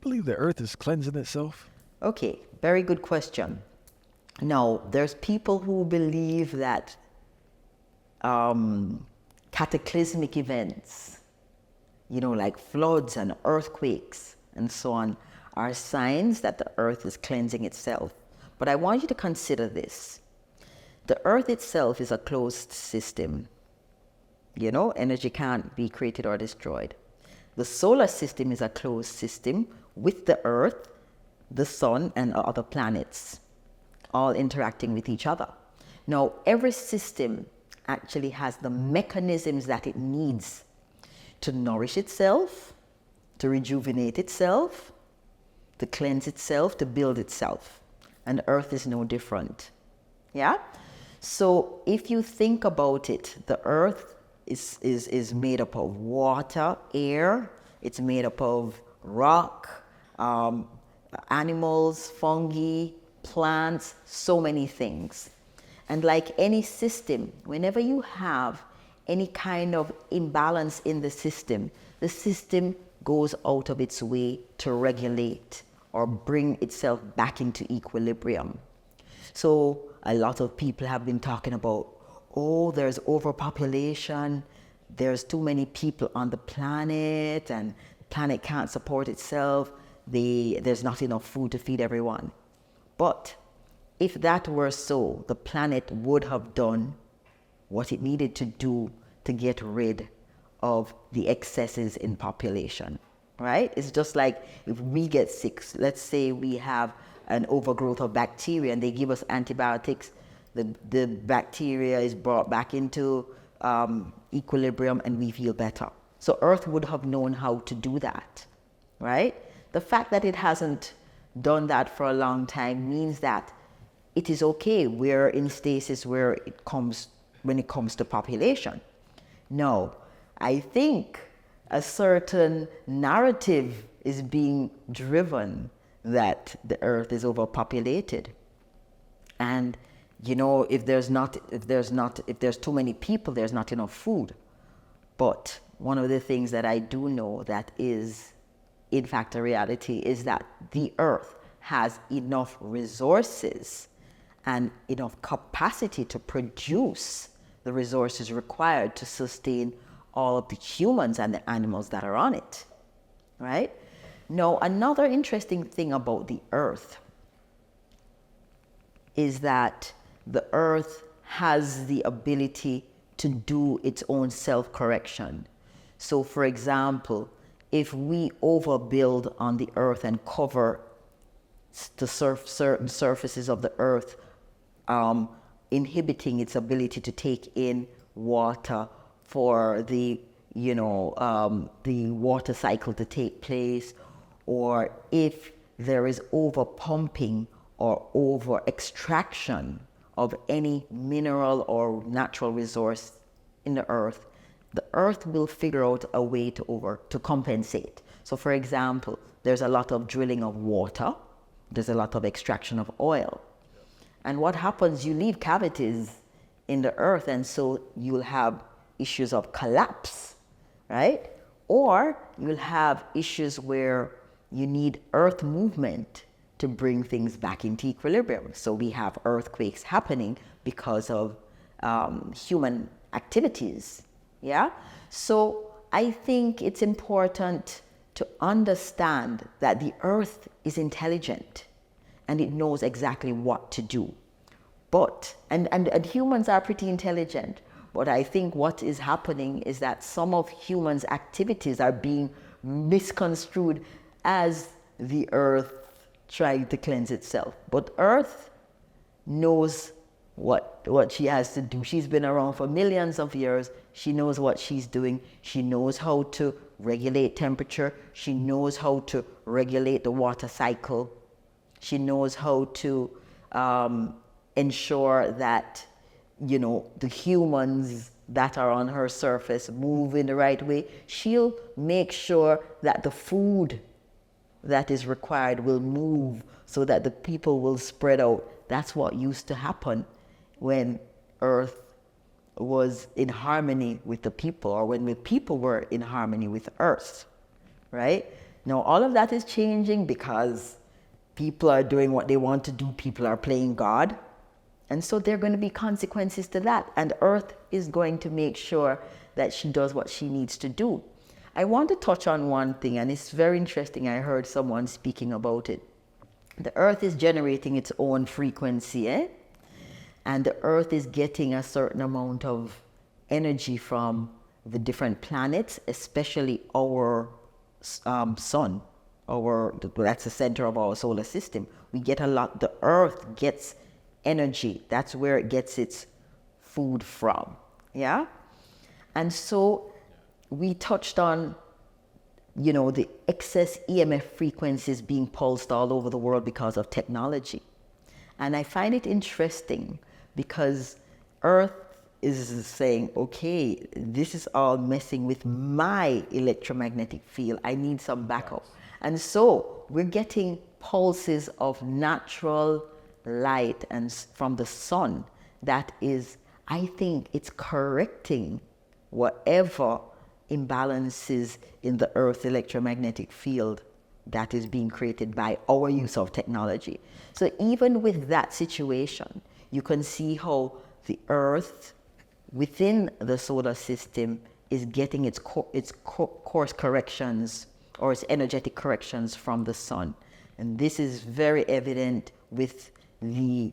believe the earth is cleansing itself? Okay, very good question. Now, there's people who believe that cataclysmic events, like floods and earthquakes and so on, are signs that the earth is cleansing itself. But I want you to consider this. The earth itself is a closed system. Energy can't be created or destroyed. The solar system is a closed system with the earth, the sun, and other planets, all interacting with each other. Now, every system actually has the mechanisms that it needs to nourish itself, to rejuvenate itself, to cleanse itself, to build itself. And Earth is no different. Yeah? So if you think about it, the Earth is made up of water, air, it's made up of rock, animals, fungi, plants, so many things. And like any system, whenever you have any kind of imbalance in the system goes out of its way to regulate or bring itself back into equilibrium. So a lot of people have been talking about, there's overpopulation, there's too many people on the planet, and the planet can't support itself, there's not enough food to feed everyone. But if that were so, the planet would have done what it needed to do to get rid of the excesses in population, right? It's just like if we get sick, let's say we have an overgrowth of bacteria and they give us antibiotics, the bacteria is brought back into equilibrium and we feel better. So Earth would have known how to do that, right? The fact that it hasn't done that for a long time means that it is okay. We're in stasis when it comes to population. No, I think a certain narrative is being driven that the earth is overpopulated. And if there's too many people, there's not enough food. But one of the things that I do know that is in fact a reality is that the earth has enough resources and enough capacity to produce the resources required to sustain all of the humans and the animals that are on it, right? Now, another interesting thing about the earth is that the earth has the ability to do its own self-correction. So, for example, if we overbuild on the earth and cover the certain surfaces of the earth, inhibiting its ability to take in water for the water cycle to take place, or if there is over pumping or over extraction of any mineral or natural resource in the earth will figure out a way to compensate. So for example, there's a lot of drilling of water, there's a lot of extraction of oil. And what happens, you leave cavities in the earth, and so you'll have issues of collapse, right? Or you'll have issues where you need earth movement to bring things back into equilibrium. So we have earthquakes happening because of human activities, yeah? So I think it's important to understand that the earth is intelligent and it knows exactly what to do. But, and humans are pretty intelligent, but I think what is happening is that some of humans' activities are being misconstrued as the earth trying to cleanse itself. But earth knows what she has to do. She's been around for millions of years. She knows what she's doing. She knows how to regulate temperature. She knows how to regulate the water cycle. She knows how to ensure that, the humans that are on her surface move in the right way. She'll make sure that the food that is required will move so that the people will spread out. That's what used to happen when Earth was in harmony with the people, or when the people were in harmony with Earth, right? Now, all of that is changing because people are doing what they want to do. People are playing God. And so there are going to be consequences to that. And Earth is going to make sure that she does what she needs to do. I want to touch on one thing, and it's very interesting. I heard someone speaking about it. The Earth is generating its own frequency, and the Earth is getting a certain amount of energy from the different planets, especially our sun. That's the center of our solar system. We get a lot. The Earth gets energy. That's where it gets its food from. Yeah? And so we touched on, the excess EMF frequencies being pulsed all over the world because of technology. And I find it interesting because Earth is saying, okay, this is all messing with my electromagnetic field. I need some backup. And so we're getting pulses of natural light and from the sun that is, I think it's correcting whatever imbalances in the Earth's electromagnetic field that is being created by our use of technology. So even with that situation, you can see how the Earth within the solar system is getting its course corrections or its energetic corrections from the sun. And this is very evident with the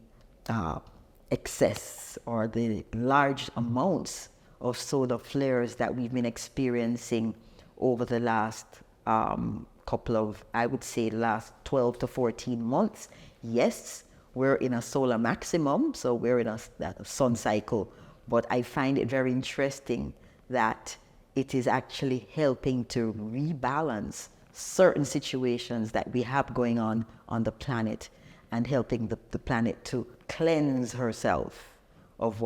excess or the large amounts of solar flares that we've been experiencing over the last couple of, I would say, last 12 to 14 months. Yes, we're in a solar maximum, so we're in a sun cycle, but I find it very interesting that it is actually helping to rebalance certain situations that we have going on the planet and helping the planet to cleanse herself of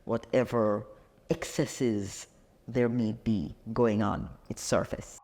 whatever excesses there may be going on its surface.